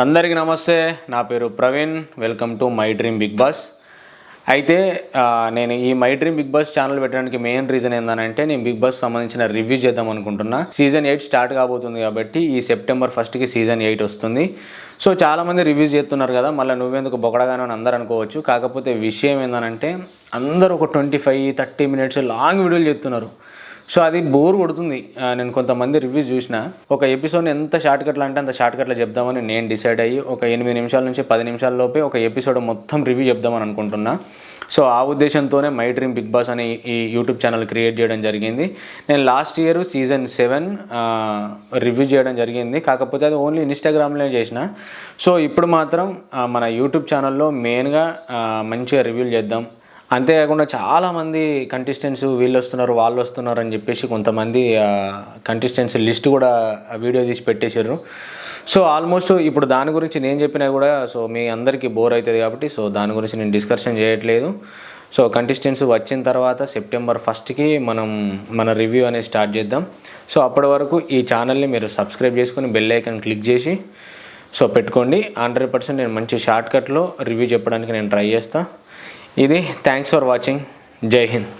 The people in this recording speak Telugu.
అందరికీ నమస్తే. నా పేరు Praveen. Welcome to my dream big boss. అయితే నేను ఈ my dream big boss channel పెట్టడానికి మెయిన్ రీజన్ ఏంటంటే నేను బిగ్ బాస్ సంబంధించిన రివ్యూ చేద్దాం అనుకుంటున్నా. సీజన్ 8 స్టార్ట్ కాబోతుంది కాబట్టి ఈ సెప్టెంబర్ 1కి సీజన్ 8 వస్తుంది. సో చాలామంది రివ్యూస్ చేస్తున్నారు కదా, మళ్ళీ నువ్వెందుకు బొగడగానో అని అందరూ అనుకోవచ్చు. కాకపోతే విషయం ఏంటంటే అందరూ ఒక 25-30 మినిట్స్ లాంగ్ వీడియోలు చేస్తున్నారు. సో అది బోర్ కొడుతుంది. నేను కొంతమంది రివ్యూస్ చూసిన ఒక ఎపిసోడ్ని ఎంత షార్ట్ కట్లో అంటే అంత షార్ట్ కట్లో చెప్దామని నేను డిసైడ్ అయ్యి ఒక 8 నిమిషాల నుంచి 10 నిమిషాల లోపే ఒక ఎపిసోడ్ మొత్తం రివ్యూ చెప్దామని అనుకుంటున్నా. సో ఆ ఉద్దేశంతోనే మై డ్రీమ్ బిగ్ బాస్ అని ఈ యూట్యూబ్ ఛానల్ క్రియేట్ చేయడం జరిగింది. నేను లాస్ట్ ఇయర్ సీజన్ 7 రివ్యూ చేయడం జరిగింది. కాకపోతే అది ఓన్లీ ఇన్స్టాగ్రామ్లో చేసిన. సో ఇప్పుడు మాత్రం మన యూట్యూబ్ ఛానల్లో మెయిన్గా మంచిగా రివ్యూలు చేద్దాం. అంతేకాకుండా చాలామంది కంటెస్టెంట్స్ వీళ్ళు వస్తున్నారు వాళ్ళు వస్తున్నారు అని చెప్పేసి కొంతమంది కంటెస్టెంట్స్ లిస్ట్ కూడా వీడియో తీసి పెట్టేశారు. సో ఆల్మోస్ట్ ఇప్పుడు దాని గురించి నేను చెప్పినా కూడా సో మీ అందరికీ బోర్ అవుతుంది కాబట్టి సో దాని గురించి నేను డిస్కషన్ చేయట్లేదు. సో కంటెస్టెంట్స్ వచ్చిన తర్వాత సెప్టెంబర్ 1కి మన రివ్యూ అనేది స్టార్ట్ చేద్దాం. సో అప్పటి వరకు ఈ ఛానల్ని మీరు సబ్స్క్రైబ్ చేసుకొని బెల్ ఐకాన్ క్లిక్ చేసి సో పెట్టుకోండి. 100% నేను మంచి షార్ట్ కట్లో రివ్యూ చెప్పడానికి నేను ట్రై చేస్తాను. ఇది థ్యాంక్స్ ఫర్ వాచింగ్. జై హింద్.